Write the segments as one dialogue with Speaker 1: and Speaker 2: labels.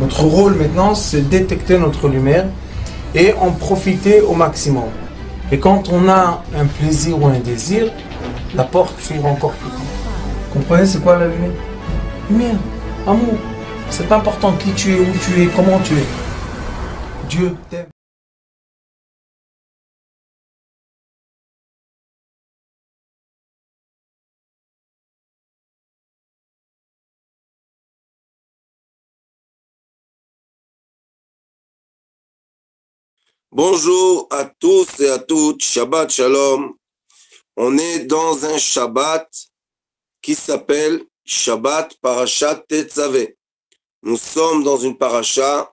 Speaker 1: Notre rôle maintenant, c'est détecter notre lumière et en profiter au maximum. Et quand on a un plaisir ou un désir, la porte s'ouvre encore plus grand. Comprenez, c'est quoi la lumière? Lumière, amour. C'est pas important qui tu es, où tu es, comment tu es. Dieu t'aime.
Speaker 2: Bonjour à tous et à toutes, Shabbat Shalom. On est dans un Shabbat qui s'appelle Shabbat Parashat Tetzavé. Nous sommes dans une paracha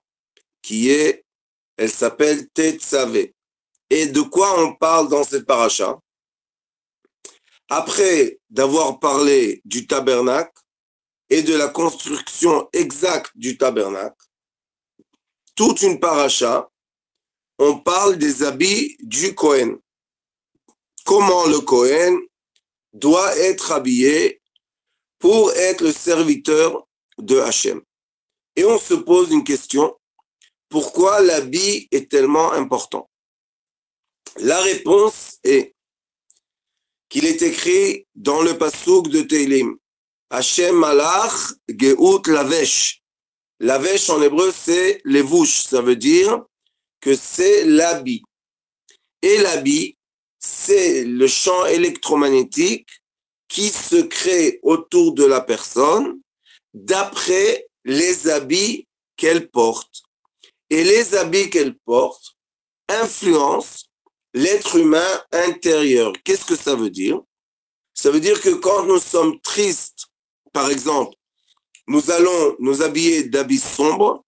Speaker 2: elle s'appelle Tetzavé. Et de quoi on parle dans cette paracha? Après d'avoir parlé du tabernacle et de la construction exacte du tabernacle, toute une paracha, on parle des habits du Kohen. Comment le Kohen doit être habillé pour être le serviteur de Hachem. Et on se pose une question, pourquoi l'habit est tellement important? La réponse est qu'il est écrit dans le passouk de Teilim, Hachem malach geout lavesh. Lavesh en hébreu c'est levouche, ça veut dire que c'est l'habit. Et l'habit, c'est le champ électromagnétique qui se crée autour de la personne d'après les habits qu'elle porte. Et les habits qu'elle porte influencent l'être humain intérieur. Qu'est-ce que ça veut dire? Ça veut dire que quand nous sommes tristes, par exemple, nous allons nous habiller d'habits sombres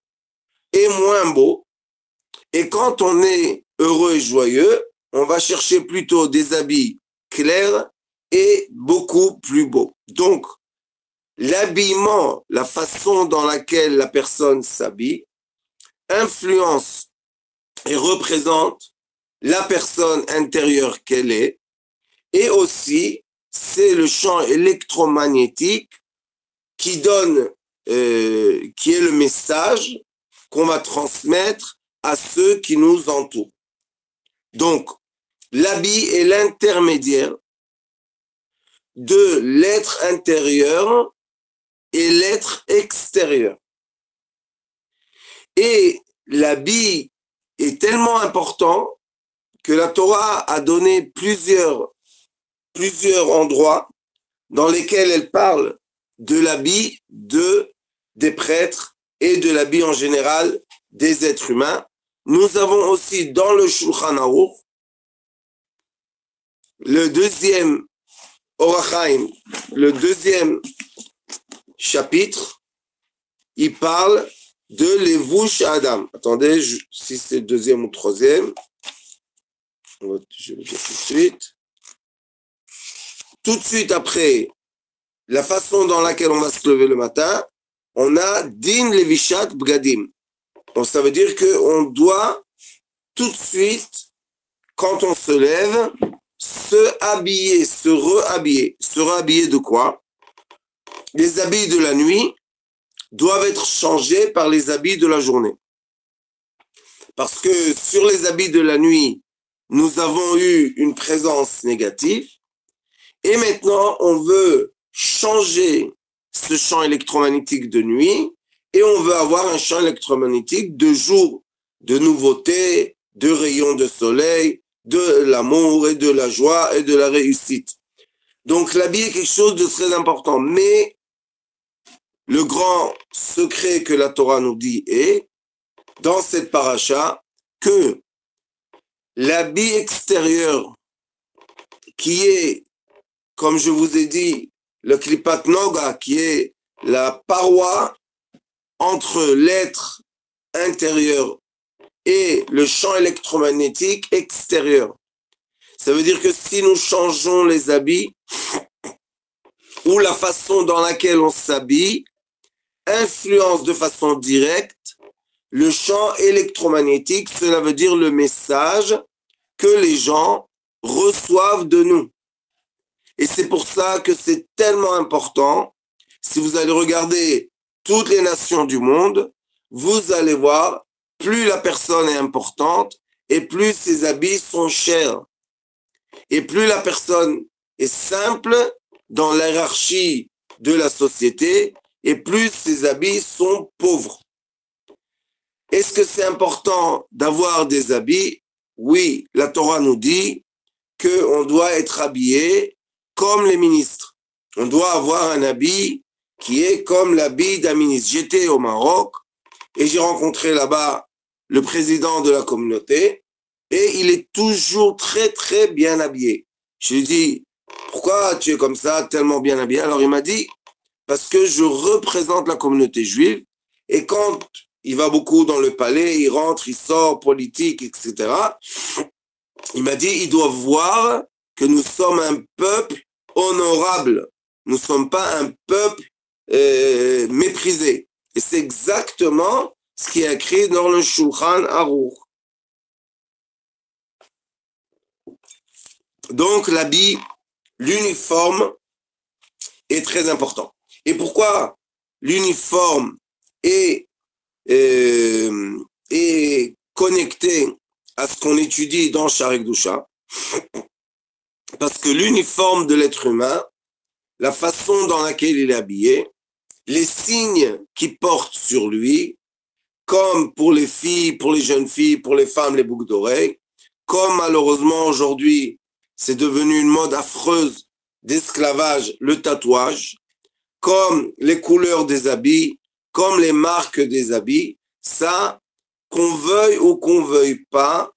Speaker 2: et moins beaux. Et quand on est heureux et joyeux, on va chercher plutôt des habits clairs et beaucoup plus beaux. Donc, l'habillement, la façon dans laquelle la personne s'habille, influence et représente la personne intérieure qu'elle est. Et aussi, c'est le champ électromagnétique qui donne, qui est le message qu'on va transmettre à ceux qui nous entourent. Donc, l'habit est l'intermédiaire de l'être intérieur et l'être extérieur. Et l'habit est tellement important que la Torah a donné plusieurs endroits dans lesquels elle parle de l'habit des prêtres et de l'habit en général des êtres humains. Nous avons aussi dans le Shulchan Aruch, le deuxième Orach Chaim, le deuxième chapitre, il parle de Levouch Adam. Attendez, si c'est le deuxième ou le troisième, je vais le dire tout de suite. Tout de suite après la façon dans laquelle on va se lever le matin, on a Din Levishat Bgadim. Donc ça veut dire qu'on doit tout de suite, quand on se lève, se habiller, se rehabiller. Se rehabiller de quoi? Les habits de la nuit doivent être changés par les habits de la journée. Parce que sur les habits de la nuit, nous avons eu une présence négative. Et maintenant, on veut changer ce champ électromagnétique de nuit et on veut avoir un champ électromagnétique de jour, de nouveauté, de rayons de soleil, de l'amour et de la joie et de la réussite. Donc l'habit est quelque chose de très important. Mais le grand secret que la Torah nous dit est, dans cette paracha, que l'habit extérieur qui est, comme je vous ai dit, le klipat noga, qui est la paroi entre l'être intérieur et le champ électromagnétique extérieur. Ça veut dire que si nous changeons les habits ou la façon dans laquelle on s'habille, influence de façon directe le champ électromagnétique, cela veut dire le message que les gens reçoivent de nous. Et c'est pour ça que c'est tellement important. Si vous allez regarder toutes les nations du monde, vous allez voir, plus la personne est importante et plus ses habits sont chers. Et plus la personne est simple dans la hiérarchie de la société et plus ses habits sont pauvres. Est-ce que c'est important d'avoir des habits? Oui, la Torah nous dit qu'on doit être habillé comme les ministres. On doit avoir un habit qui est comme l'habit d'un ministre. J'étais au Maroc et j'ai rencontré là-bas le président de la communauté et il est toujours très, très bien habillé. Je lui ai dit, pourquoi tu es comme ça, tellement bien habillé? Alors il m'a dit, parce que je représente la communauté juive et quand il va beaucoup dans le palais, il rentre, il sort, politique, etc. Il m'a dit, ils doivent voir que nous sommes un peuple honorable. Nous ne sommes pas un peuple méprisé. Et c'est exactement ce qui est écrit dans le Shulchan Aruch. Donc l'habit, l'uniforme est très important. Et pourquoi l'uniforme est connecté à ce qu'on étudie dans Sha'arei Kedusha? Parce que l'uniforme de l'être humain, la façon dans laquelle il est habillé, les signes qu'il porte sur lui, comme pour les filles, pour les jeunes filles, pour les femmes, les boucles d'oreilles, comme malheureusement aujourd'hui, c'est devenu une mode affreuse d'esclavage, le tatouage, comme les couleurs des habits, comme les marques des habits, ça, qu'on veuille ou qu'on veuille pas,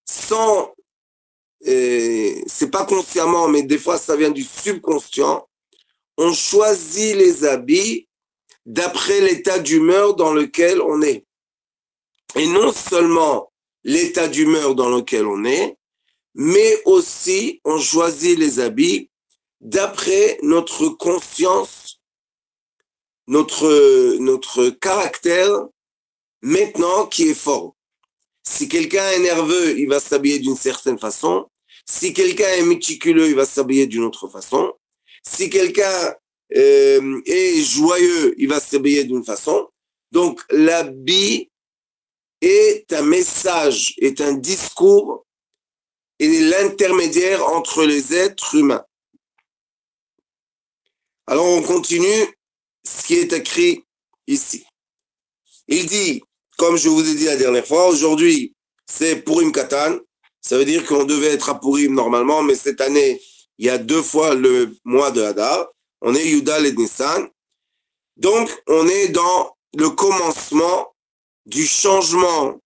Speaker 2: sans, c'est pas consciemment, mais des fois ça vient du subconscient, on choisit les habits d'après l'état d'humeur dans lequel on est. Et non seulement l'état d'humeur dans lequel on est, mais aussi on choisit les habits d'après notre conscience, notre caractère maintenant qui est fort. Si quelqu'un est nerveux, il va s'habiller d'une certaine façon. Si quelqu'un est méticuleux, il va s'habiller d'une autre façon. Si quelqu'un est joyeux, il va s'habiller d'une façon. Donc l'habit est un message, est un discours et l'intermédiaire entre les êtres humains. Alors on continue ce qui est écrit ici. Il dit, comme je vous ai dit la dernière fois, aujourd'hui c'est Purim Katan, ça veut dire qu'on devait être à Purim normalement, mais cette année il y a 2 fois le mois de Hadar, on est Yudal et Nissan, donc on est dans le commencement du changement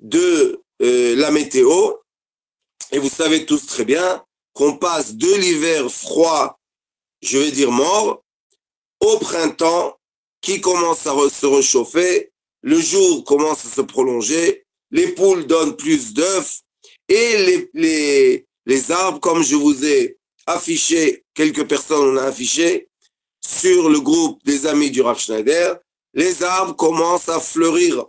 Speaker 2: de la météo, et vous savez tous très bien qu'on passe de l'hiver froid, je vais dire mort, au printemps qui commence à se réchauffer, le jour commence à se prolonger, les poules donnent plus d'œufs et les arbres, comme je vous ai affiché, quelques personnes on a affiché sur le groupe des amis du Rav Schneider, les arbres commencent à fleurir.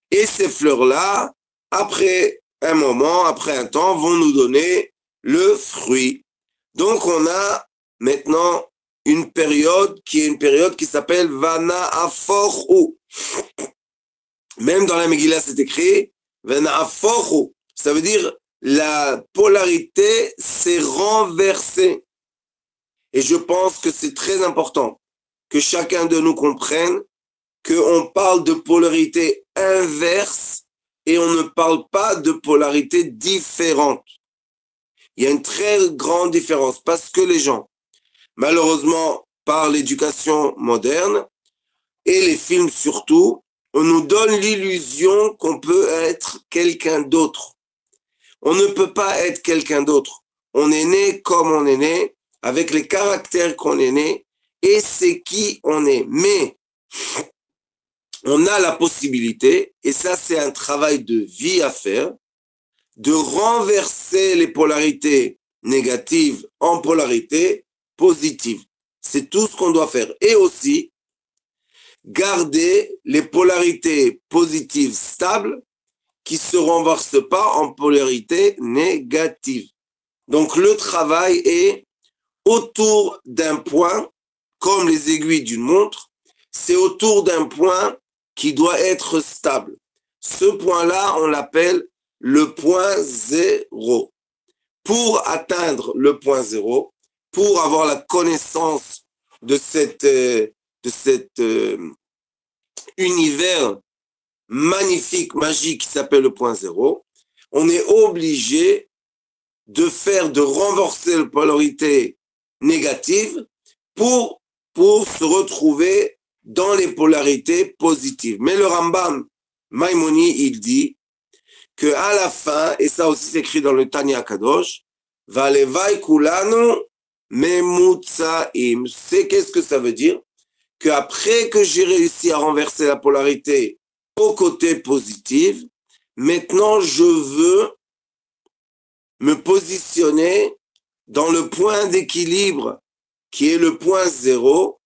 Speaker 2: Et ces fleurs-là, après un moment, après un temps, vont nous donner le fruit. Donc on a maintenant une période qui s'appelle Vana Aforu. Même dans la Megillah, c'est écrit Vana Aforu. Ça veut dire la polarité s'est renversée. Et je pense que c'est très important que chacun de nous comprenne qu'on parle de polarité inverse et on ne parle pas de polarité différente. Il y a une très grande différence parce que les gens, malheureusement, par l'éducation moderne et les films surtout, on nous donne l'illusion qu'on peut être quelqu'un d'autre. On ne peut pas être quelqu'un d'autre. On est né comme on est né, avec les caractères qu'on est né, et c'est qui on est. Mais on a la possibilité, et ça c'est un travail de vie à faire, de renverser les polarités négatives en polarités positives. C'est tout ce qu'on doit faire. Et aussi, garder les polarités positives stables qui ne se renversent pas en polarités négatives. Donc le travail est autour d'un point, comme les aiguilles d'une montre, c'est autour d'un point qui doit être stable. Ce point-là, on l'appelle le point zéro. Pour atteindre le point zéro, pour avoir la connaissance de cet univers magnifique, magique qui s'appelle le point zéro, on est obligé de renverser la polarité négative pour se retrouver dans les polarités positives. Mais le Rambam Maimoni, il dit que à la fin, et ça aussi c'est écrit dans le Tanya Kadosh, Valevai kulanu memutzaim. C'est qu'est-ce que ça veut dire? Qu'après que j'ai réussi à renverser la polarité au côté positif, maintenant je veux me positionner dans le point d'équilibre qui est le point zéro.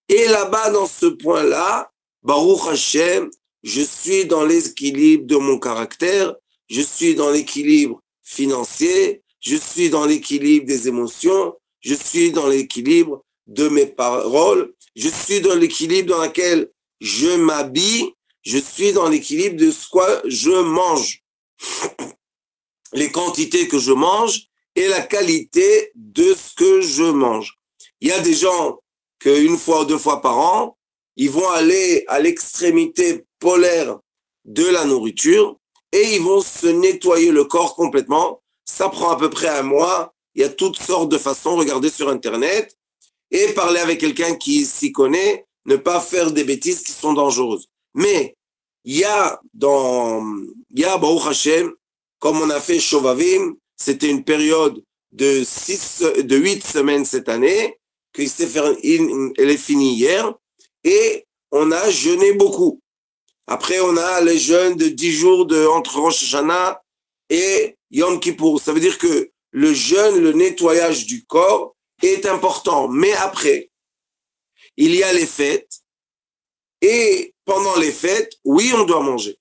Speaker 2: Et là-bas, dans ce point-là, Baruch Hashem, je suis dans l'équilibre de mon caractère, je suis dans l'équilibre financier, je suis dans l'équilibre des émotions, je suis dans l'équilibre de mes paroles, je suis dans l'équilibre dans lequel je m'habille, je suis dans l'équilibre de ce que je mange. Les quantités que je mange et la qualité de ce que je mange. Il y a des gens qu'une fois ou deux fois par an, ils vont aller à l'extrémité polaire de la nourriture et ils vont se nettoyer le corps complètement. Ça prend à peu près un mois. Il y a toutes sortes de façons. Regardez sur Internet et parler avec quelqu'un qui s'y connaît, ne pas faire des bêtises qui sont dangereuses. Mais il y a Baruch Hashem, comme on a fait Shovavim, c'était une période de 8 semaines cette année, elle est finie hier, et on a jeûné beaucoup. Après, on a les jeûnes de 10 jours entre Rosh Hashanah et Yom Kippour. Ça veut dire que le jeûne, le nettoyage du corps est important. Mais après, il y a les fêtes, et pendant les fêtes, oui, on doit manger.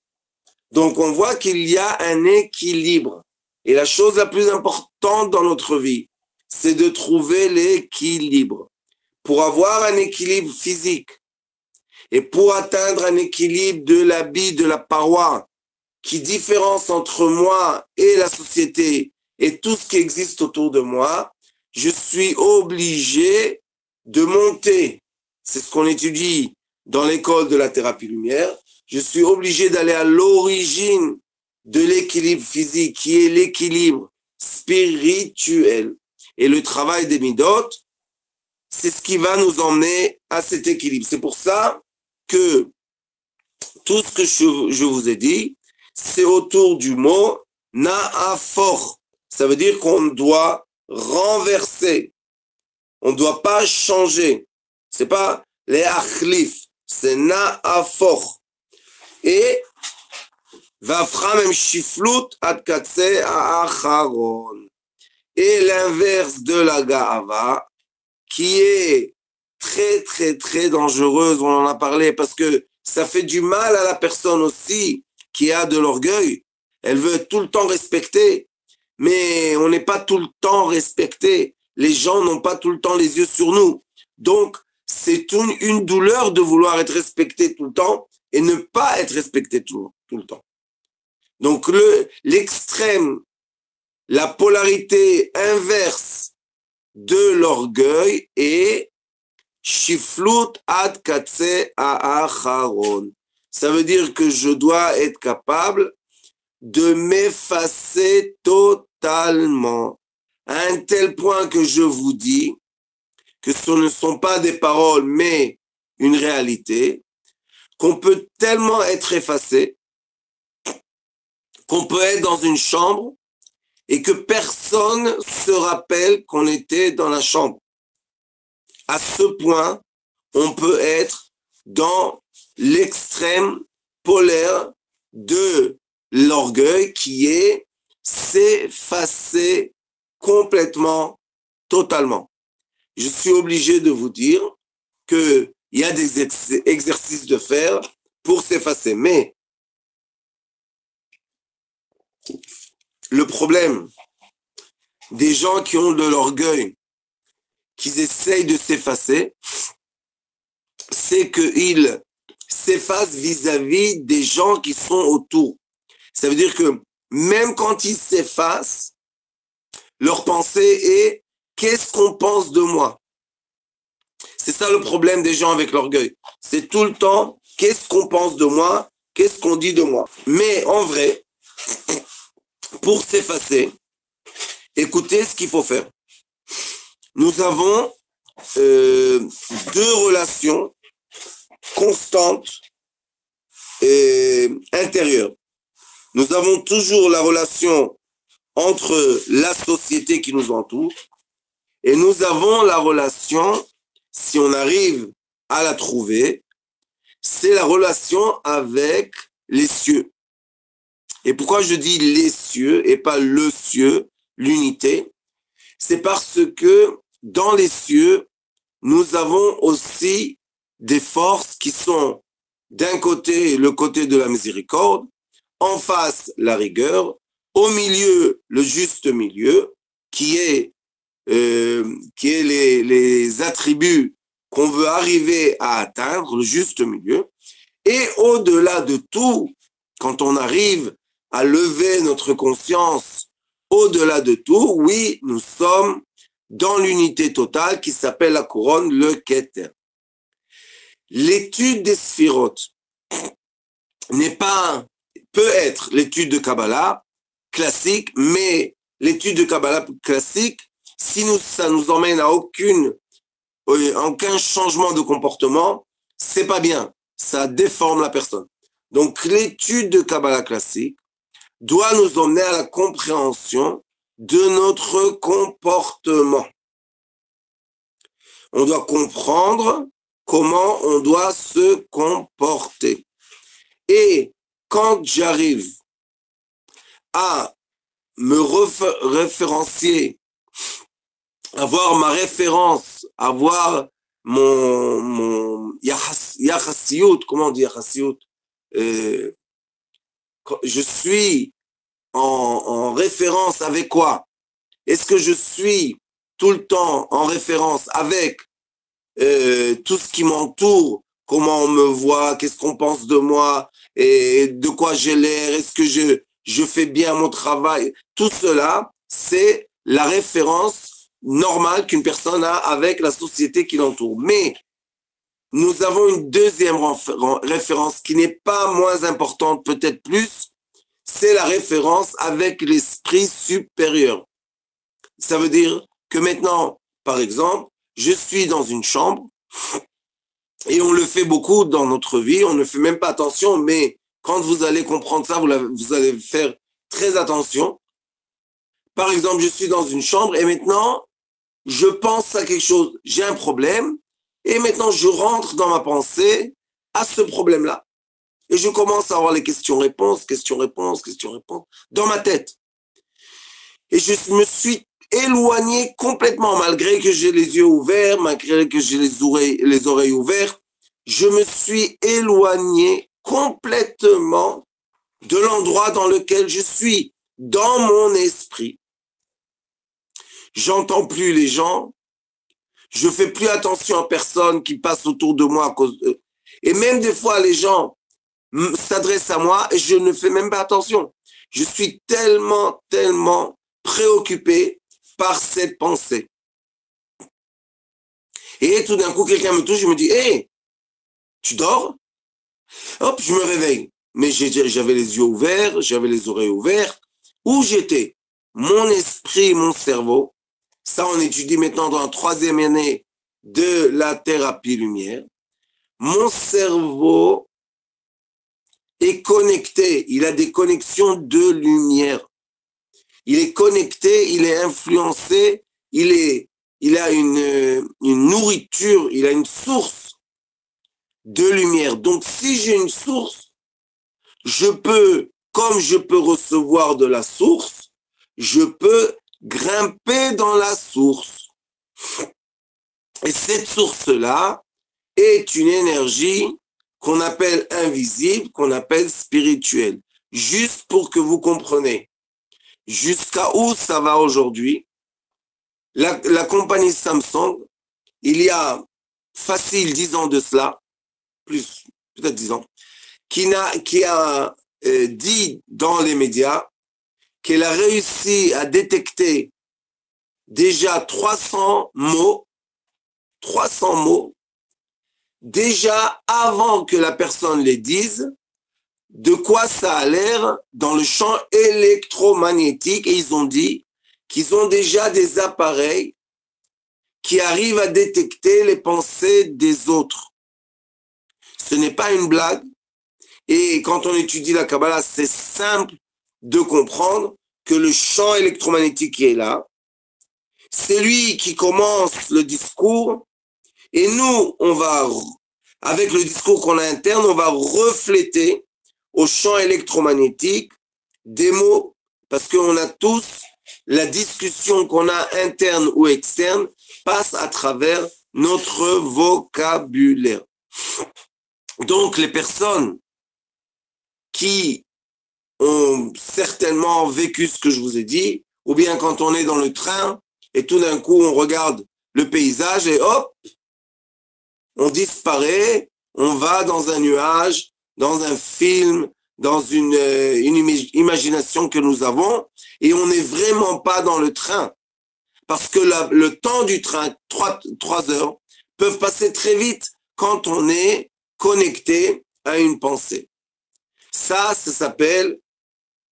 Speaker 2: Donc, on voit qu'il y a un équilibre. Et la chose la plus importante dans notre vie, c'est de trouver l'équilibre. Pour avoir un équilibre physique et pour atteindre un équilibre de l'habit, de la paroi, qui différence entre moi et la société et tout ce qui existe autour de moi, je suis obligé de monter. C'est ce qu'on étudie dans l'école de la thérapie lumière. Je suis obligé d'aller à l'origine de l'équilibre physique, qui est l'équilibre spirituel. Et le travail des midot, c'est ce qui va nous emmener à cet équilibre. C'est pour ça que tout ce que je vous ai dit, c'est autour du mot na'afor. Ça veut dire qu'on doit renverser. On ne doit pas changer. C'est pas les achlif, c'est na'afor. Et Vafram shiflut ad katse acharon. Et l'inverse de la ga'ava, qui est très, très, très dangereuse, on en a parlé, parce que ça fait du mal à la personne aussi qui a de l'orgueil. Elle veut tout le temps respecter, mais on n'est pas tout le temps respecté. Les gens n'ont pas tout le temps les yeux sur nous. Donc, c'est une douleur de vouloir être respecté tout le temps et ne pas être respecté tout le temps. Donc, l'extrême, la polarité inverse de l'orgueil est shiflut ad katse acharon. Ça veut dire que je dois être capable de m'effacer totalement, à un tel point que je vous dis que ce ne sont pas des paroles, mais une réalité, qu'on peut tellement être effacé, qu'on peut être dans une chambre et que personne se rappelle qu'on était dans la chambre. À ce point, on peut être dans l'extrême polaire de l'orgueil qui est s'effacer complètement, totalement. Je suis obligé de vous dire qu'il y a des exercices de faire pour s'effacer. Mais le problème des gens qui ont de l'orgueil, qui essayent de s'effacer, c'est qu'il s'efface vis-à-vis des gens qui sont autour. Ça veut dire que même quand ils s'effacent, leur pensée est « qu'est-ce qu'on pense de moi ?» C'est ça le problème des gens avec l'orgueil. C'est tout le temps « qu'est-ce qu'on pense de moi ?» Qu'est-ce qu'on dit de moi? Mais en vrai, pour s'effacer, écoutez ce qu'il faut faire. Nous avons deux relations constantes et intérieures. Nous avons toujours la relation entre la société qui nous entoure et nous avons la relation, si on arrive à la trouver, c'est la relation avec les cieux. Et pourquoi je dis les cieux et pas le cieux, l'unité? C'est parce que dans les cieux, nous avons aussi des forces qui sont d'un côté le côté de la miséricorde, en face la rigueur, au milieu le juste milieu, qui est les attributs qu'on veut arriver à atteindre, le juste milieu. Et au-delà de tout, quand on arrive à lever notre conscience au-delà de tout, oui, nous sommes dans l'unité totale qui s'appelle la couronne, le Keter. L'étude des sphirotes peut être l'étude de Kabbalah classique, mais l'étude de Kabbalah classique, si ça nous emmène à aucun changement de comportement, c'est pas bien. Ça déforme la personne. Donc, l'étude de Kabbalah classique doit nous emmener à la compréhension de notre comportement. On doit comprendre comment on doit se comporter. Et quand j'arrive à me référencier, avoir ma référence, avoir mon yachasiout, comment on dit yachasiout? Je suis en référence avec quoi? Est-ce que je suis tout le temps en référence avec tout ce qui m'entoure, comment on me voit, qu'est-ce qu'on pense de moi, et de quoi j'ai l'air, est-ce que je fais bien mon travail? Tout cela, c'est la référence normale qu'une personne a avec la société qui l'entoure. Mais nous avons une deuxième référence qui n'est pas moins importante, peut-être plus, c'est la référence avec l'esprit supérieur. Ça veut dire que maintenant, par exemple, je suis dans une chambre et on le fait beaucoup dans notre vie, on ne fait même pas attention, mais quand vous allez comprendre ça, vous allez faire très attention. Par exemple, je suis dans une chambre et maintenant, je pense à quelque chose, j'ai un problème et maintenant je rentre dans ma pensée à ce problème-là. Et je commence à avoir les questions-réponses dans ma tête. Et je me suis éloigné complètement, malgré que j'ai les yeux ouverts, malgré que j'ai les oreilles ouvertes, je me suis éloigné complètement de l'endroit dans lequel je suis, dans mon esprit. J'entends plus les gens, je fais plus attention à personne qui passe autour de moi à cause de... Et même des fois, les gens s'adressent à moi et je ne fais même pas attention. Je suis tellement préoccupé par cette pensée. Et tout d'un coup, quelqu'un me touche, je me dis, hey, tu dors? Hop, je me réveille. Mais j'avais les yeux ouverts, j'avais les oreilles ouvertes. Où j'étais? Mon esprit, mon cerveau. Ça, on étudie maintenant dans la 3e année de la thérapie lumière. Mon cerveau est connecté. Il a des connexions de lumière. Il est connecté, il est influencé, il a une nourriture, il a une source de lumière. Donc, si j'ai une source, comme je peux recevoir de la source, je peux grimper dans la source. Et cette source-là est une énergie qu'on appelle invisible, qu'on appelle spirituelle. Juste pour que vous compreniez. Jusqu'à où ça va aujourd'hui, la compagnie Samsung, il y a facile 10 ans de cela, plus, peut-être 10 ans, qui a dit dans les médias qu'elle a réussi à détecter déjà 300 mots, déjà avant que la personne les dise, de quoi ça a l'air dans le champ électromagnétique. Et ils ont dit qu'ils ont déjà des appareils qui arrivent à détecter les pensées des autres. Ce n'est pas une blague. Et quand on étudie la Kabbalah, c'est simple de comprendre que le champ électromagnétique qui est là, c'est lui qui commence le discours. Et nous, on va, avec le discours qu'on a interne, on va refléter au champ électromagnétique des mots, parce qu'on a tous, la discussion qu'on a interne ou externe passe à travers notre vocabulaire. Donc, les personnes qui ont certainement vécu ce que je vous ai dit, ou bien quand on est dans le train et tout d'un coup on regarde le paysage et hop, on disparaît, on va dans un nuage, dans un film, dans une imagination que nous avons, et on n'est vraiment pas dans le train. Parce que le temps du train, 3 heures, peuvent passer très vite quand on est connecté à une pensée. Ça s'appelle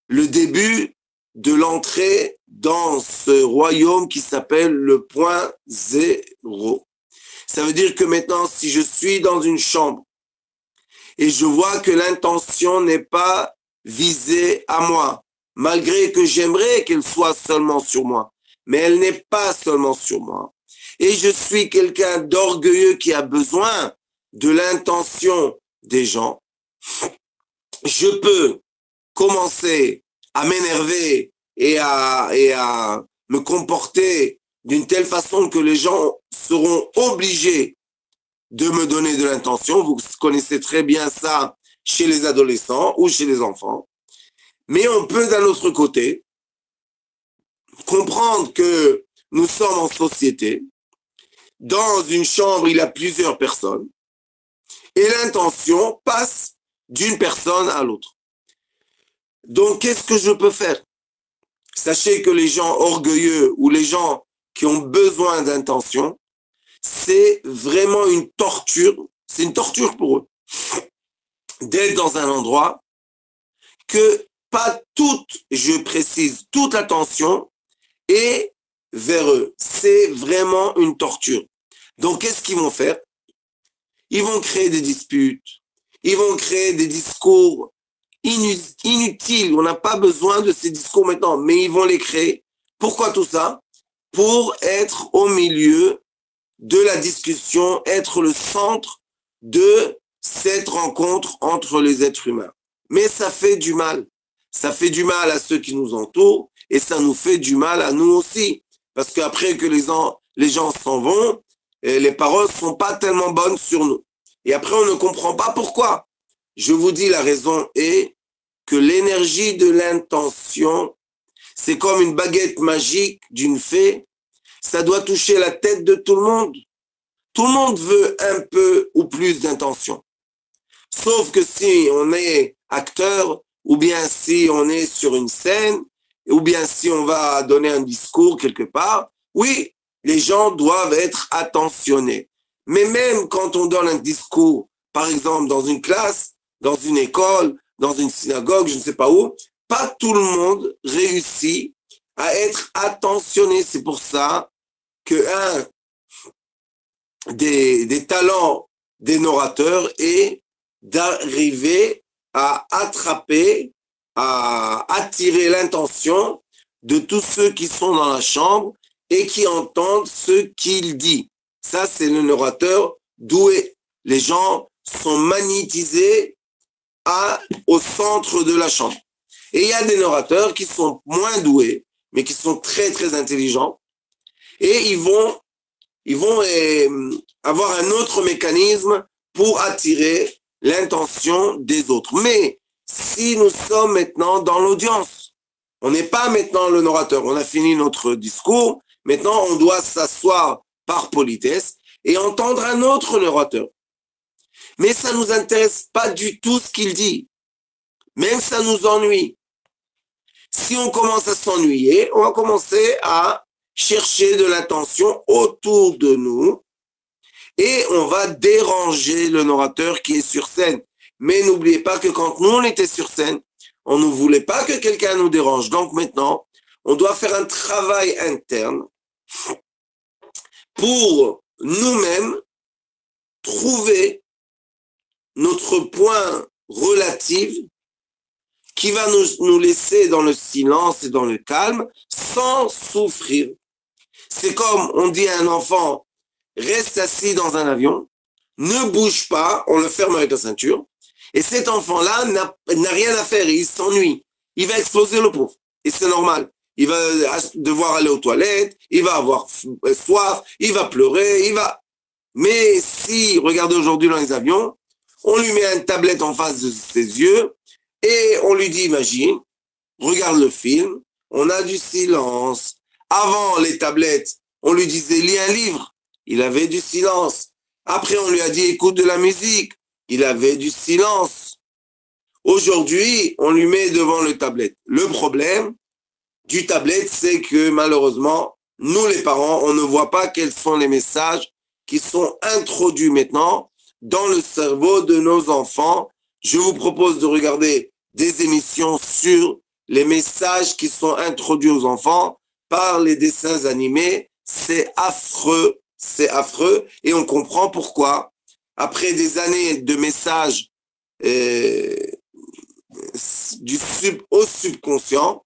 Speaker 2: le début de l'entrée dans ce royaume qui s'appelle le point zéro. Ça veut dire que maintenant, si je suis dans une chambre et je vois que l'intention n'est pas visée à moi, malgré que j'aimerais qu'elle soit seulement sur moi, mais elle n'est pas seulement sur moi, et je suis quelqu'un d'orgueilleux qui a besoin de l'intention des gens, je peux commencer à m'énerver et à me comporter d'une telle façon que les gens seront obligés de me donner de l'intention. Vous connaissez très bien ça chez les adolescents ou chez les enfants. Mais on peut d'un autre côté comprendre que nous sommes en société. Dans une chambre, il y a plusieurs personnes et l'intention passe d'une personne à l'autre. Donc, qu'est-ce que je peux faire? Sachez que les gens orgueilleux ou les gens qui ont besoin d'intention, c'est vraiment une torture. C'est une torture pour eux d'être dans un endroit que pas toute, je précise, toute l'attention est vers eux. C'est vraiment une torture. Donc, qu'est-ce qu'ils vont faire? Ils vont créer des disputes. Ils vont créer des discours inutiles. On n'a pas besoin de ces discours maintenant, mais ils vont les créer. Pourquoi tout ça? Pour être au milieu de la discussion, être le centre de cette rencontre entre les êtres humains. Mais ça fait du mal. Ça fait du mal à ceux qui nous entourent et ça nous fait du mal à nous aussi. Parce qu'après que les gens s'en vont, les paroles sont pas tellement bonnes sur nous. Et après, on ne comprend pas pourquoi. Je vous dis, la raison est que l'énergie de l'intention, c'est comme une baguette magique d'une fée. Ça doit toucher la tête de tout le monde. Tout le monde veut un peu ou plus d'intention. Sauf que si on est acteur, ou bien si on est sur une scène, ou bien si on va donner un discours quelque part, oui, les gens doivent être attentionnés. Mais même quand on donne un discours, par exemple dans une classe, dans une école, dans une synagogue, je ne sais pas où, pas tout le monde réussit à être attentionné. C'est pour ça que un des talents des orateurs est d'arriver à attraper, à attirer l'intention de tous ceux qui sont dans la chambre et qui entendent ce qu'il dit. Ça, c'est le orateur doué. Les gens sont magnétisés au centre de la chambre. Et il y a des orateurs qui sont moins doués, mais qui sont très, très intelligents. Et ils vont avoir un autre mécanisme pour attirer l'intention des autres. Mais si nous sommes maintenant dans l'audience, on n'est pas maintenant le orateur, on a fini notre discours, maintenant on doit s'asseoir par politesse et entendre un autre narrateur. Mais ça nous intéresse pas du tout ce qu'il dit. Même ça nous ennuie. Si on commence à s'ennuyer, on va commencer à chercher de l'attention autour de nous et on va déranger le narrateur qui est sur scène. Mais n'oubliez pas que quand nous, on était sur scène, on ne voulait pas que quelqu'un nous dérange. Donc maintenant, on doit faire un travail interne pour nous-mêmes trouver notre point relatif qui va nous laisser dans le silence et dans le calme sans souffrir. C'est comme on dit à un enfant, reste assis dans un avion, ne bouge pas, on le ferme avec la ceinture, et cet enfant-là n'a rien à faire, il s'ennuie, il va exploser le pauvre, et c'est normal. Il va devoir aller aux toilettes, il va avoir soif, il va pleurer, Mais si, regardez aujourd'hui dans les avions, on lui met une tablette en face de ses yeux, et on lui dit, imagine, regarde le film, on a du silence. Avant les tablettes, on lui disait, lis un livre, il avait du silence. Après, on lui a dit, écoute de la musique, il avait du silence. Aujourd'hui, on lui met devant le tablette. Le problème du tablette, c'est que malheureusement, nous les parents, on ne voit pas quels sont les messages qui sont introduits maintenant dans le cerveau de nos enfants. Je vous propose de regarder des émissions sur les messages qui sont introduits aux enfants par les dessins animés. C'est affreux, et on comprend pourquoi. Après des années de messages au subconscient,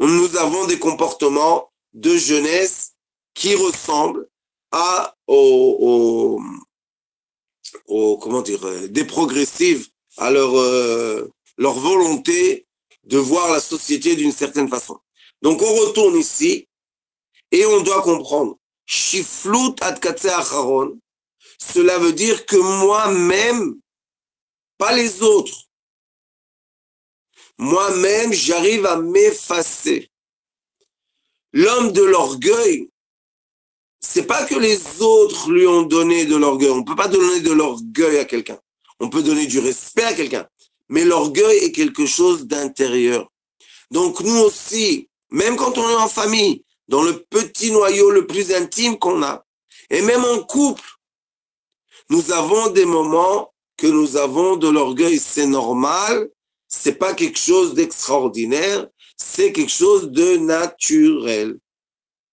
Speaker 2: nous avons des comportements de jeunesse qui ressemblent des progressives, à leur volonté de voir la société d'une certaine façon. Donc on retourne ici et on doit comprendre. Shiflut ad katse acharon, cela veut dire que moi-même, pas les autres, moi-même, j'arrive à m'effacer. L'homme de l'orgueil, c'est pas que les autres lui ont donné de l'orgueil. On peut pas donner de l'orgueil à quelqu'un. On peut donner du respect à quelqu'un. Mais l'orgueil est quelque chose d'intérieur. Donc nous aussi, même quand on est en famille, dans le petit noyau le plus intime qu'on a, et même en couple, nous avons des moments que nous avons de l'orgueil. C'est normal, c'est pas quelque chose d'extraordinaire, c'est quelque chose de naturel.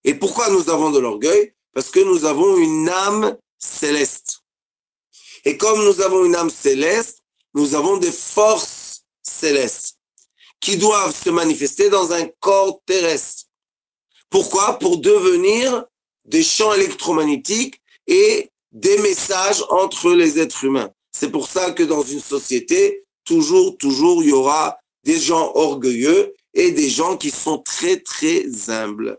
Speaker 2: Et pourquoi nous avons de l'orgueil? Parce que nous avons une âme céleste. Et comme nous avons une âme céleste, nous avons des forces célestes qui doivent se manifester dans un corps terrestre. Pourquoi? Pour devenir des champs électromagnétiques et des messages entre les êtres humains. C'est pour ça que dans une société, toujours, il y aura des gens orgueilleux et des gens qui sont très, très humbles.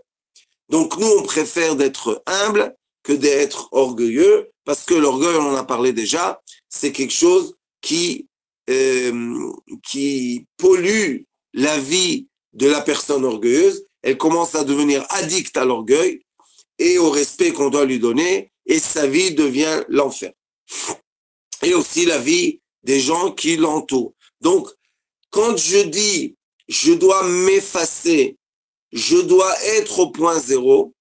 Speaker 2: Donc nous, on préfère d'être humble que d'être orgueilleux, parce que l'orgueil, on en a parlé déjà, c'est quelque chose qui pollue la vie de la personne orgueilleuse. Elle commence à devenir addicte à l'orgueil et au respect qu'on doit lui donner, et sa vie devient l'enfer. Et aussi la vie des gens qui l'entourent. Donc, quand je dis je dois m'effacer, je dois être au point zéro,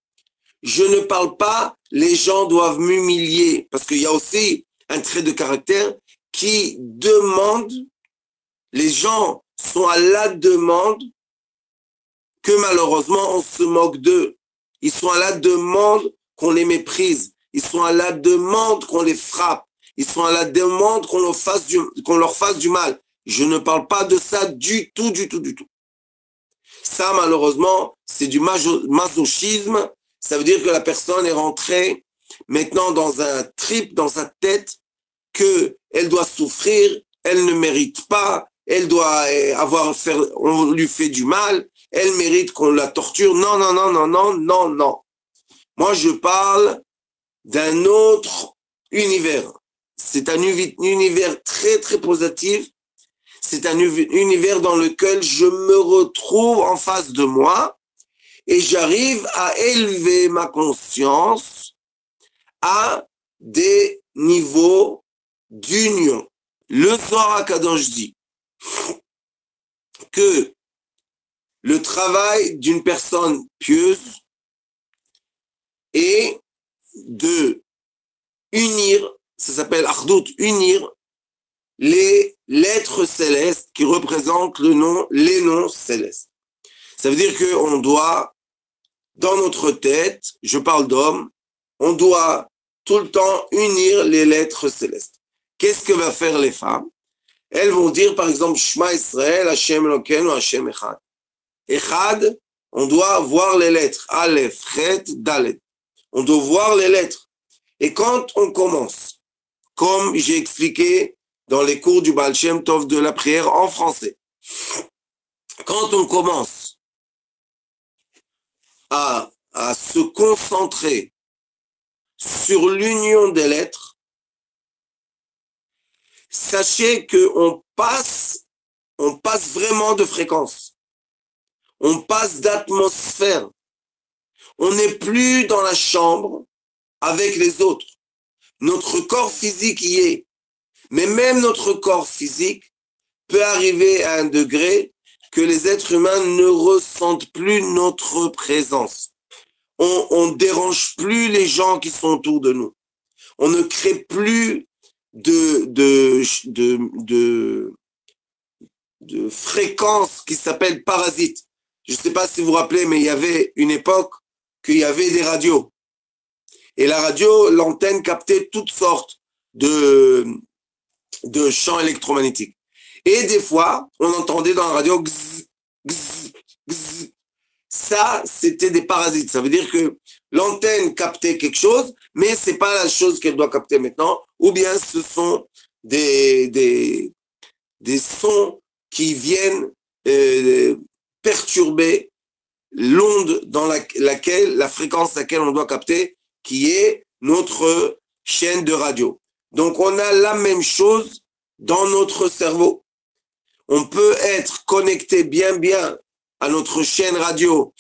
Speaker 2: je ne parle pas les gens doivent m'humilier, parce qu'il y a aussi un trait de caractère qui demande, les gens sont à la demande que malheureusement on se moque d'eux. Ils sont à la demande qu'on les méprise. Ils sont à la demande qu'on les frappe. Ils sont à la demande qu'on leur fasse du mal. Je ne parle pas de ça du tout. Ça, malheureusement, c'est du masochisme. Ça veut dire que la personne est rentrée maintenant dans un trip, dans sa tête, qu'elle doit souffrir, elle ne mérite pas, elle doit on lui fait du mal, elle mérite qu'on la torture. Non. Moi, je parle d'un autre univers. C'est un univers très, très positif. C'est un univers dans lequel je me retrouve en face de moi et j'arrive à élever ma conscience à des niveaux d'union. Le Zohar HaKadosh dit que le travail d'une personne pieuse est de unir, ça s'appelle Achdut, unir les lettres célestes qui représentent les noms célestes. Ça veut dire qu'on doit, dans notre tête, je parle d'homme, on doit tout le temps unir les lettres célestes. Qu'est-ce que vont faire les femmes? Elles vont dire, par exemple, Shema Israël, Hashem Elokeinu, Hashem Echad. Echad, on doit voir les lettres. Aleph, Chet, Dalet. On doit voir les lettres. Et quand on commence, comme j'ai expliqué dans les cours du Baal Shem Tov de la prière en français, quand on commence à se concentrer sur l'union des lettres, sachez qu'on passe vraiment de fréquence. On passe d'atmosphère. On n'est plus dans la chambre avec les autres. Notre corps physique y est. Mais même notre corps physique peut arriver à un degré que les êtres humains ne ressentent plus notre présence. On dérange plus les gens qui sont autour de nous. On ne crée plus de fréquences qui s'appellent parasites. Je ne sais pas si vous vous rappelez, mais il y avait une époque qu'il y avait des radios. Et la radio, l'antenne captait toutes sortes de champs électromagnétiques. Et des fois, on entendait dans la radio gzz, gzz, gzz. Ça, c'était des parasites. Ça veut dire que l'antenne captait quelque chose, mais c'est pas la chose qu'elle doit capter maintenant. Ou bien ce sont des sons qui viennent perturber l'onde dans la fréquence à laquelle on doit capter, qui est notre chaîne de radio. Donc, on a la même chose dans notre cerveau. On peut être connecté bien à notre chaîne radio,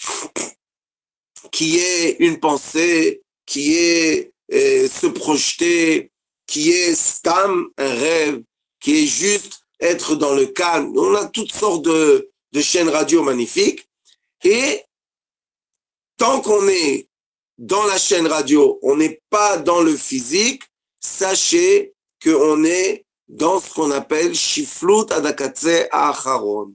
Speaker 2: qui est une pensée, qui est se projeter, qui est stam, un rêve, qui est juste être dans le calme. On a toutes sortes de chaînes radio magnifiques. Et tant qu'on est dans la chaîne radio, on n'est pas dans le physique, sachez qu'on est dans ce qu'on appelle Shiflut Adakatse Acharon.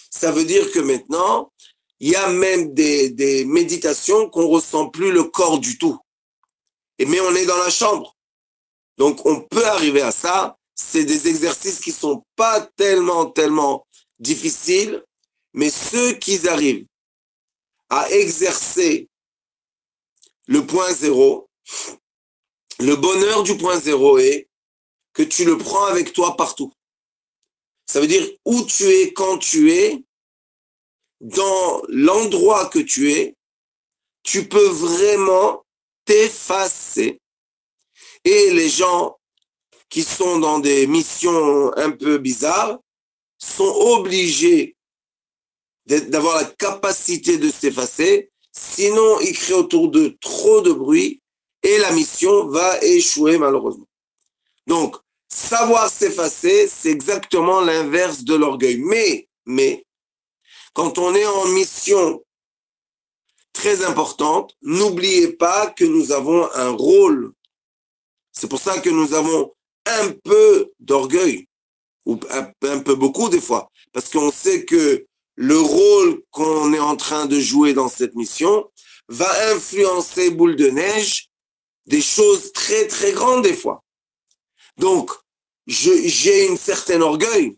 Speaker 2: Ça veut dire que maintenant, il y a même des méditations qu'on ressent plus le corps du tout. Mais on est dans la chambre. Donc, on peut arriver à ça. C'est des exercices qui sont pas tellement difficiles, mais ceux qui arrivent à exercer le point zéro, le bonheur du point zéro est que tu le prends avec toi partout. Ça veut dire où tu es, quand tu es, dans l'endroit que tu es, tu peux vraiment t'effacer. Et les gens qui sont dans des missions un peu bizarres sont obligés d'avoir la capacité de s'effacer, sinon ils créent autour d'eux trop de bruit et la mission va échouer malheureusement. Donc, savoir s'effacer, c'est exactement l'inverse de l'orgueil. Mais, quand on est en mission très importante, n'oubliez pas que nous avons un rôle. C'est pour ça que nous avons un peu d'orgueil, ou un peu beaucoup des fois, parce qu'on sait que le rôle qu'on est en train de jouer dans cette mission va influencer boule de neige des choses très très grandes des fois. Donc, j'ai une certaine orgueil,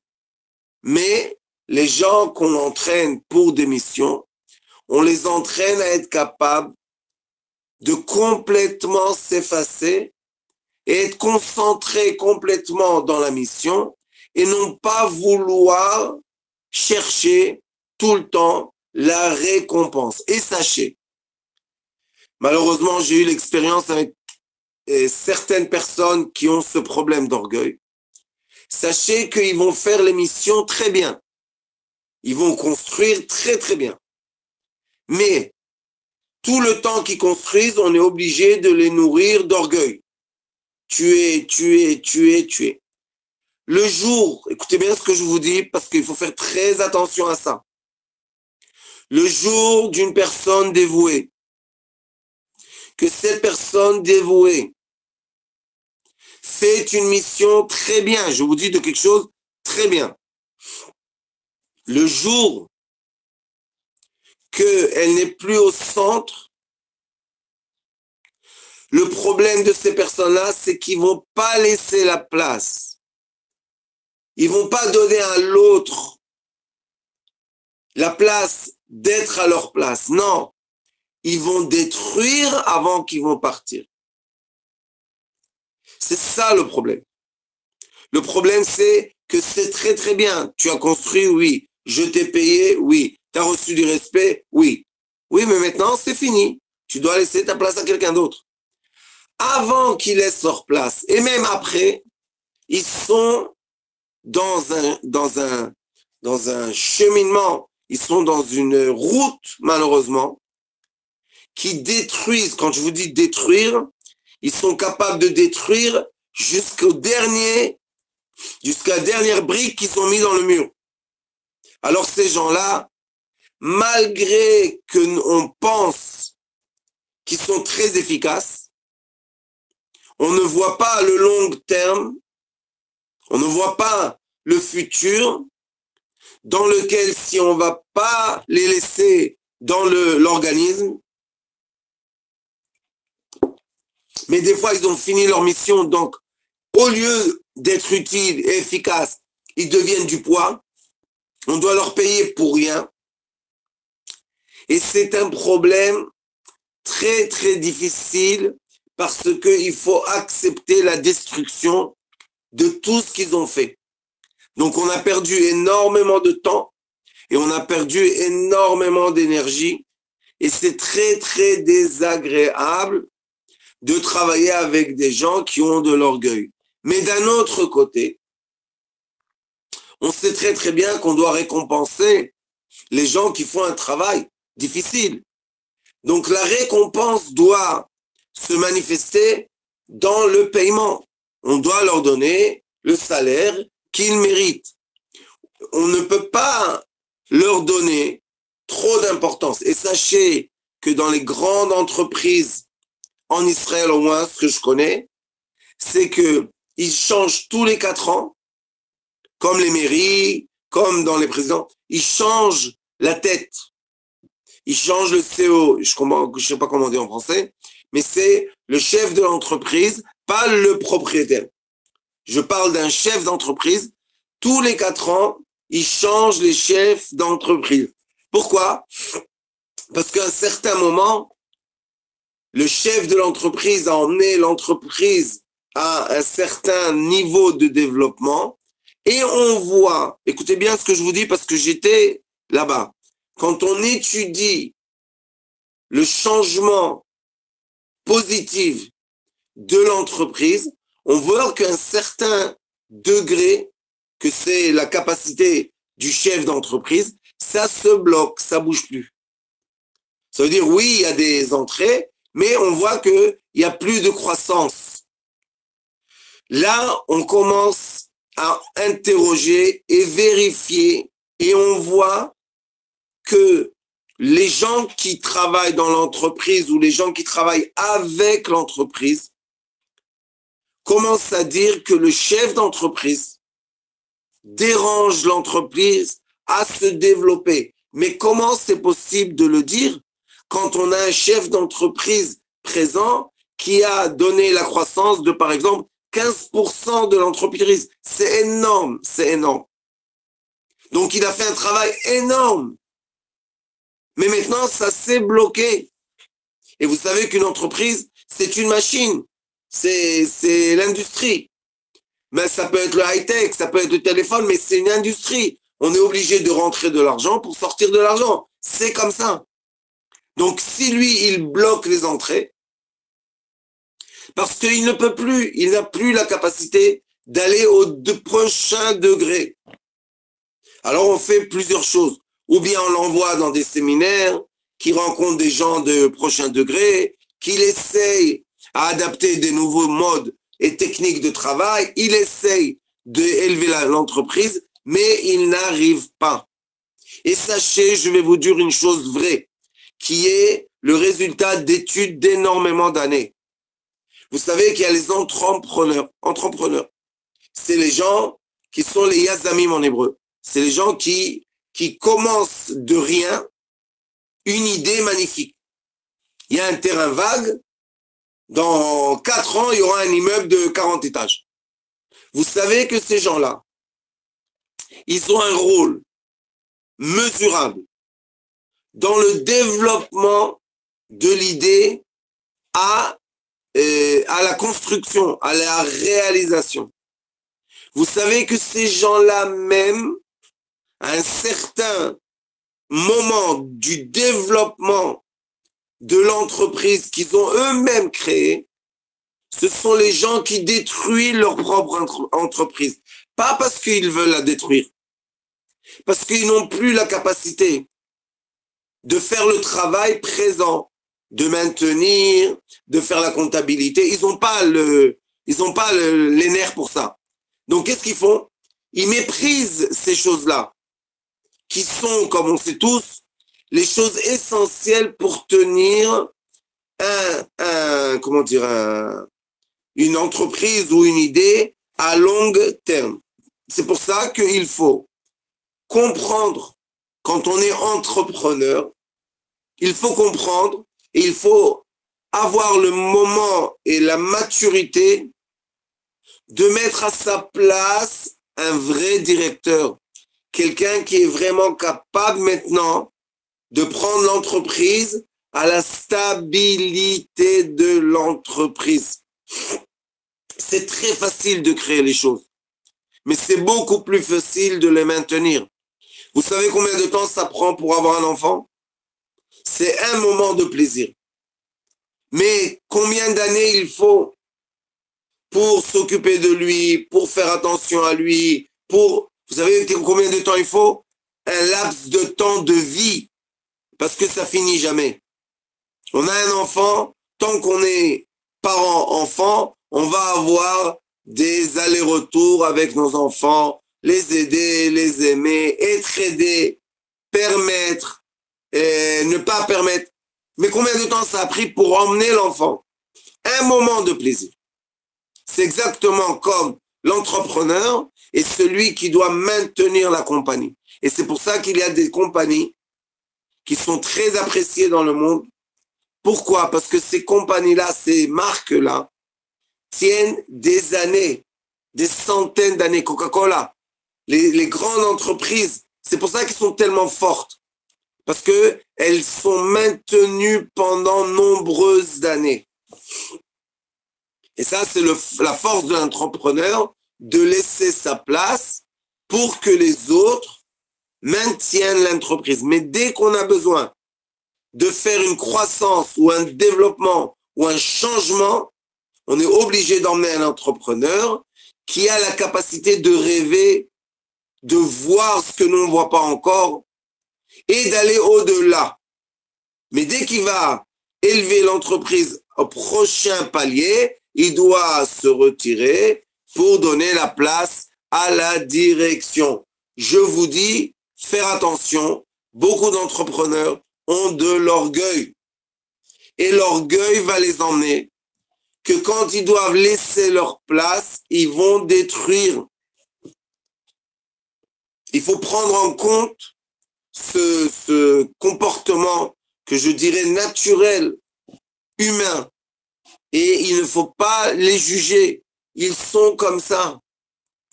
Speaker 2: mais les gens qu'on entraîne pour des missions, on les entraîne à être capables de complètement s'effacer et être concentrés complètement dans la mission et non pas vouloir chercher tout le temps la récompense. Et sachez, malheureusement, j'ai eu l'expérience avec certaines personnes qui ont ce problème d'orgueil. Sachez qu'ils vont faire les missions très bien. Ils vont construire très très bien. Mais tout le temps qu'ils construisent, on est obligé de les nourrir d'orgueil. tuer. Le jour, écoutez bien ce que je vous dis parce qu'il faut faire très attention à ça. Le jour d'une personne dévouée, que cette personne dévouée fait une mission très bien, je vous dis de quelque chose très bien. Le jour qu'elle n'est plus au centre, le problème de ces personnes-là, c'est qu'ils vont pas laisser la place. Ils vont pas donner à l'autre la place d'être à leur place. Non, ils vont détruire avant qu'ils vont partir. C'est ça le problème. Le problème, c'est que c'est très très bien. Tu as construit, oui. Je t'ai payé, oui. Tu as reçu du respect, oui. Oui, mais maintenant, c'est fini. Tu dois laisser ta place à quelqu'un d'autre. Avant qu'ils laissent leur place, et même après, ils sont dans un cheminement, ils sont dans une route, malheureusement, qui détruisent. Quand je vous dis détruire, ils sont capables de détruire jusqu'à la dernière brique qu'ils ont mis dans le mur. Alors ces gens-là, malgré qu'on pense qu'ils sont très efficaces, on ne voit pas le long terme, on ne voit pas le futur dans lequel si on ne va pas les laisser dans l'organisme, mais des fois ils ont fini leur mission, donc au lieu d'être utiles et efficaces, ils deviennent du poids, on doit leur payer pour rien, et c'est un problème très très difficile parce qu'il faut accepter la destruction de tout ce qu'ils ont fait. Donc on a perdu énormément de temps et on a perdu énormément d'énergie et c'est très très désagréable de travailler avec des gens qui ont de l'orgueil. Mais d'un autre côté, on sait très très bien qu'on doit récompenser les gens qui font un travail difficile. Donc la récompense doit se manifester dans le paiement. On doit leur donner le salaire qu'ils méritent. On ne peut pas leur donner trop d'importance. Et sachez que dans les grandes entreprises en Israël, au moins ce que je connais, c'est que ils changent tous les 4 ans, comme les mairies, comme dans les présidents, ils changent la tête. Ils changent le CEO, je sais pas comment dire en français, mais c'est le chef de l'entreprise, pas le propriétaire. Je parle d'un chef d'entreprise. Tous les 4 ans, ils changent les chefs d'entreprise. Pourquoi? Parce qu'à un certain moment, le chef de l'entreprise a emmené l'entreprise à un certain niveau de développement et on voit, écoutez bien ce que je vous dis parce que j'étais là-bas, quand on étudie le changement positif de l'entreprise, on voit qu'à un certain degré, que c'est la capacité du chef d'entreprise, ça se bloque, ça bouge plus. Ça veut dire, oui, il y a des entrées, mais on voit qu'il n'y a plus de croissance. Là, on commence à interroger et vérifier et on voit que les gens qui travaillent dans l'entreprise ou les gens qui travaillent avec l'entreprise commencent à dire que le chef d'entreprise dérange l'entreprise à se développer. Mais comment c'est possible de le dire quand on a un chef d'entreprise présent qui a donné la croissance de, par exemple, 15% de l'entreprise? C'est énorme, c'est énorme. Donc, il a fait un travail énorme. Mais maintenant, ça s'est bloqué. Et vous savez qu'une entreprise, c'est une machine. C'est l'industrie. Mais ça peut être le high-tech, ça peut être le téléphone, mais c'est une industrie. On est obligé de rentrer de l'argent pour sortir de l'argent. C'est comme ça. Donc, si lui, il bloque les entrées, parce qu'il ne peut plus, il n'a plus la capacité d'aller au prochain degré. Alors, on fait plusieurs choses. Ou bien on l'envoie dans des séminaires qui rencontrent des gens de prochain degré, qu'il essaye à adapter des nouveaux modes et techniques de travail, il essaye d'élever l'entreprise, mais il n'arrive pas. Et sachez, je vais vous dire une chose vraie, qui est le résultat d'études d'énormément d'années. Vous savez qu'il y a les entrepreneurs. Entrepreneurs, c'est les gens qui sont les yazamim en hébreu. C'est les gens qui commencent de rien une idée magnifique. Il y a un terrain vague, dans 4 ans, il y aura un immeuble de 40 étages. Vous savez que ces gens-là, ils ont un rôle mesurable dans le développement de l'idée à la construction, à la réalisation. Vous savez que ces gens-là même, à un certain moment du développement de l'entreprise qu'ils ont eux-mêmes créée, ce sont les gens qui détruisent leur propre entreprise. Pas parce qu'ils veulent la détruire, parce qu'ils n'ont plus la capacité de faire le travail présent, de maintenir, de faire la comptabilité. Ils n'ont pas les nerfs pour ça. Donc, qu'est-ce qu'ils font? Ils méprisent ces choses-là, qui sont, comme on sait tous, les choses essentielles pour tenir une entreprise ou une idée à long terme. C'est pour ça qu'il faut comprendre, quand on est entrepreneur, il faut comprendre et il faut avoir le moment et la maturité de mettre à sa place un vrai directeur, quelqu'un qui est vraiment capable maintenant de prendre l'entreprise à la stabilité de l'entreprise. C'est très facile de créer les choses, mais c'est beaucoup plus facile de les maintenir. Vous savez combien de temps ça prend pour avoir un enfant? C'est un moment de plaisir. Mais combien d'années il faut pour s'occuper de lui, pour faire attention à lui, vous savez combien de temps il faut? Un laps de temps de vie, parce que ça finit jamais. On a un enfant, tant qu'on est parent-enfant, on va avoir des allers-retours avec nos enfants, les aider, les aimer, être aidé, permettre, ne pas permettre. Mais combien de temps ça a pris pour emmener l'enfant? Un moment de plaisir. C'est exactement comme l'entrepreneur est celui qui doit maintenir la compagnie. Et c'est pour ça qu'il y a des compagnies qui sont très appréciées dans le monde. Pourquoi? Parce que ces compagnies-là, ces marques-là, tiennent des années, des centaines d'années. Coca-Cola, les grandes entreprises, c'est pour ça qu'elles sont tellement fortes. Parce qu'elles sont maintenues pendant nombreuses années. Et ça, c'est la force de l'entrepreneur, de laisser sa place pour que les autres maintiennent l'entreprise. Mais dès qu'on a besoin de faire une croissance ou un développement ou un changement, on est obligé d'emmener un entrepreneur qui a la capacité de rêver, de voir ce que nous ne voit pas encore et d'aller au-delà. Mais dès qu'il va élever l'entreprise au prochain palier, il doit se retirer pour donner la place à la direction. Je vous dis, faire attention, beaucoup d'entrepreneurs ont de l'orgueil. Et l'orgueil va les emmener que quand ils doivent laisser leur place, ils vont détruire. Il faut prendre en compte ce comportement que je dirais naturel, humain. Et il ne faut pas les juger. Ils sont comme ça.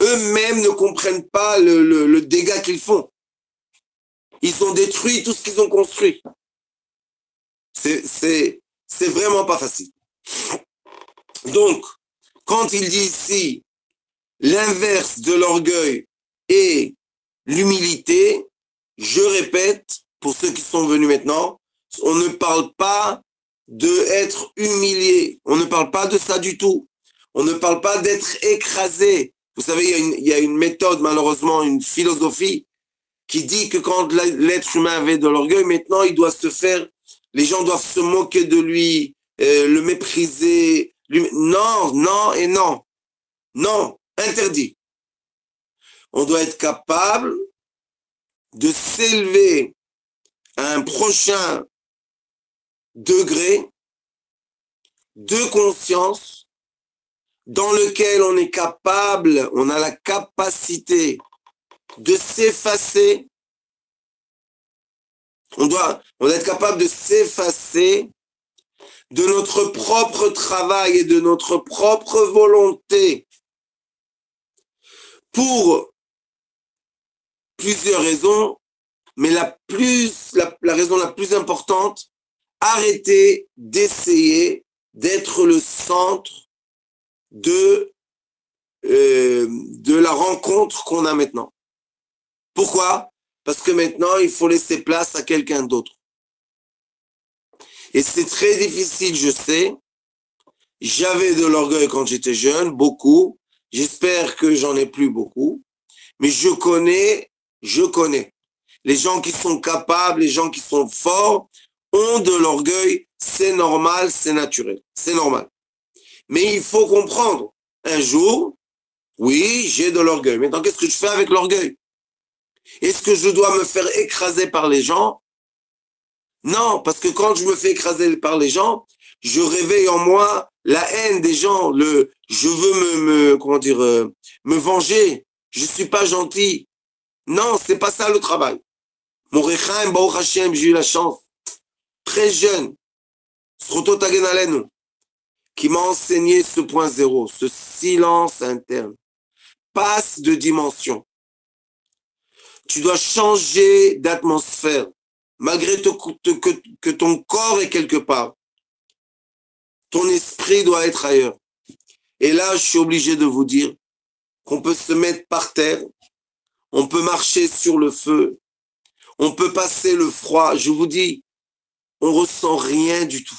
Speaker 2: Eux-mêmes ne comprennent pas le dégât qu'ils font. Ils ont détruit tout ce qu'ils ont construit. C'est vraiment pas facile. Donc, quand il dit ici l'inverse de l'orgueil et l'humilité, je répète, pour ceux qui sont venus maintenant, on ne parle pas d'être humilié. On ne parle pas de ça du tout. On ne parle pas d'être écrasé. Vous savez, il y a une méthode, malheureusement, une philosophie qui dit que quand l'être humain avait de l'orgueil, maintenant, les gens doivent se moquer de lui, le mépriser, Non, non et non. Non, interdit. On doit être capable de s'élever à un prochain degré de conscience dans lequel on est capable, on a la capacité de s'effacer. On doit être capable de s'effacer de notre propre travail et de notre propre volonté pour plusieurs raisons, mais la raison la plus importante, arrêter d'essayer d'être le centre de la rencontre qu'on a maintenant. Pourquoi? Parce que maintenant, il faut laisser place à quelqu'un d'autre. Et c'est très difficile, je sais. J'avais de l'orgueil quand j'étais jeune, beaucoup. J'espère que j'en ai plus beaucoup. Mais je connais. Les gens qui sont capables, les gens qui sont forts, ont de l'orgueil. C'est normal, c'est naturel. C'est normal. Mais il faut comprendre. Un jour, oui, j'ai de l'orgueil. Maintenant, qu'est-ce que je fais avec l'orgueil? Est-ce que je dois me faire écraser par les gens? Non, parce que quand je me fais écraser par les gens, je réveille en moi la haine des gens. Je veux me venger. Je suis pas gentil. Non, c'est pas ça le travail. Mon Rechaim, Baruch Hashem, j'ai eu la chance, très jeune, Sroto Tagen Alenu, qui m'a enseigné ce point zéro, ce silence interne. Passe de dimension. Tu dois changer d'atmosphère, malgré que ton corps est quelque part. Ton esprit doit être ailleurs. Et là, je suis obligé de vous dire qu'on peut se mettre par terre, on peut marcher sur le feu, on peut passer le froid. Je vous dis, on ressent rien du tout.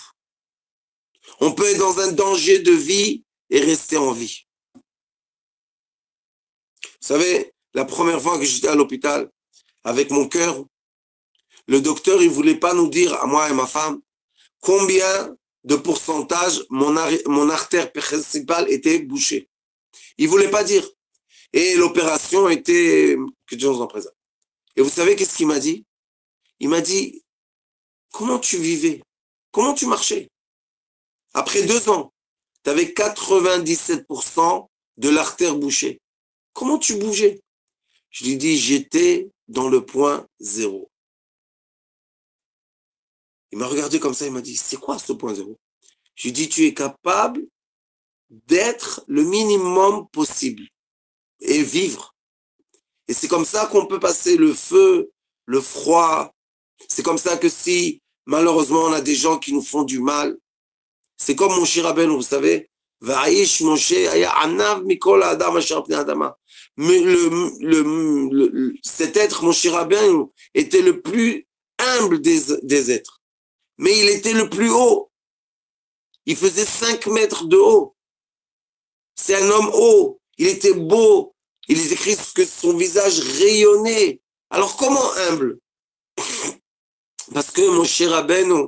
Speaker 2: On peut être dans un danger de vie et rester en vie. Vous savez, la première fois que j'étais à l'hôpital avec mon cœur, le docteur, il voulait pas nous dire, à moi et ma femme, combien de pourcentage mon artère principale était bouchée. Il voulait pas dire. Et l'opération était, que Dieu nous en préserve. Et vous savez qu'est-ce qu'il m'a dit? Il m'a dit, comment tu vivais? Comment tu marchais? Après 2 ans, tu avais 97% de l'artère bouchée. Comment tu bougeais? Je lui dis, j'étais dans le point zéro. Il m'a regardé comme ça, il m'a dit, c'est quoi ce point zéro? Je lui dis, tu es capable d'être le minimum possible et vivre. Et c'est comme ça qu'on peut passer le feu, le froid. C'est comme ça que si, malheureusement, on a des gens qui nous font du mal, c'est comme Moshe Rabbeinu, vous savez, Vaïsh Moshe aya anav mikol adam asher pnei adama. Mais cet être, Moshe Rabbeinu, était le plus humble des êtres. Mais il était le plus haut. Il faisait 5 mètres de haut. C'est un homme haut. Il était beau. Il est écrit que son visage rayonnait. Alors comment humble? Parce que Moshe Rabbeinu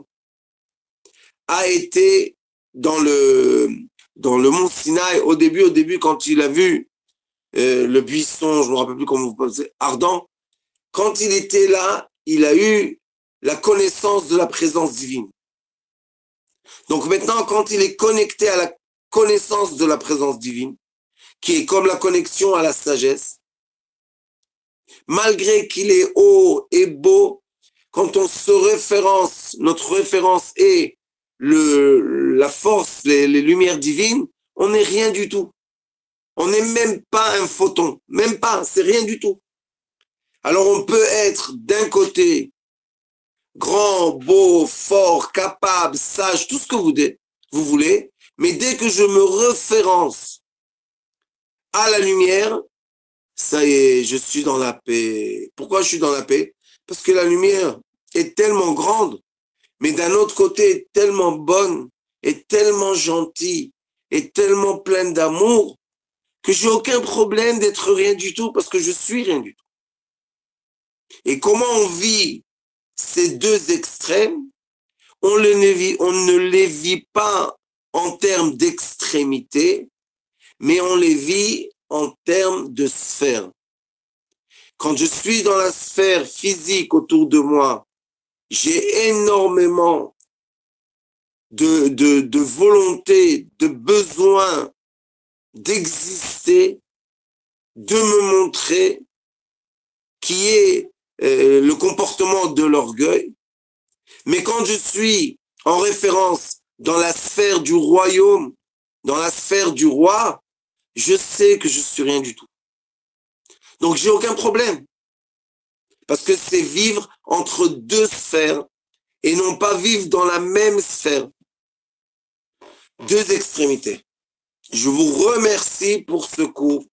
Speaker 2: a été dans le mont Sinaï au début, quand il a vu le buisson, je ne me rappelle plus comment vous pensez, ardent. Quand il était là, il a eu la connaissance de la présence divine. Donc maintenant, quand il est connecté à la connaissance de la présence divine, qui est comme la connexion à la sagesse, malgré qu'il est haut et beau, quand on se référence, notre référence est la force, les lumières divines, on n'est rien du tout. On n'est même pas un photon, même pas, c'est rien du tout. Alors on peut être d'un côté grand, beau, fort, capable, sage, tout ce que vous voulez, mais dès que je me référence à la lumière, ça y est, je suis dans la paix. Pourquoi je suis dans la paix? Parce que la lumière est tellement grande, mais d'un autre côté, est tellement bonne, est tellement gentille, est tellement pleine d'amour, que j'ai aucun problème d'être rien du tout, parce que je suis rien du tout. Et comment on vit ces deux extrêmes? On ne les vit pas en termes d'extrémité, mais on les vit en termes de sphère. Quand je suis dans la sphère physique autour de moi, j'ai énormément de volonté, de besoin d'exister, de me montrer, qui est le comportement de l'orgueil. Mais quand je suis en référence dans la sphère du royaume, dans la sphère du roi, je sais que je suis rien du tout. Donc j'ai aucun problème. Parce que c'est vivre entre deux sphères et non pas vivre dans la même sphère. Deux extrémités. Je vous remercie pour ce cours.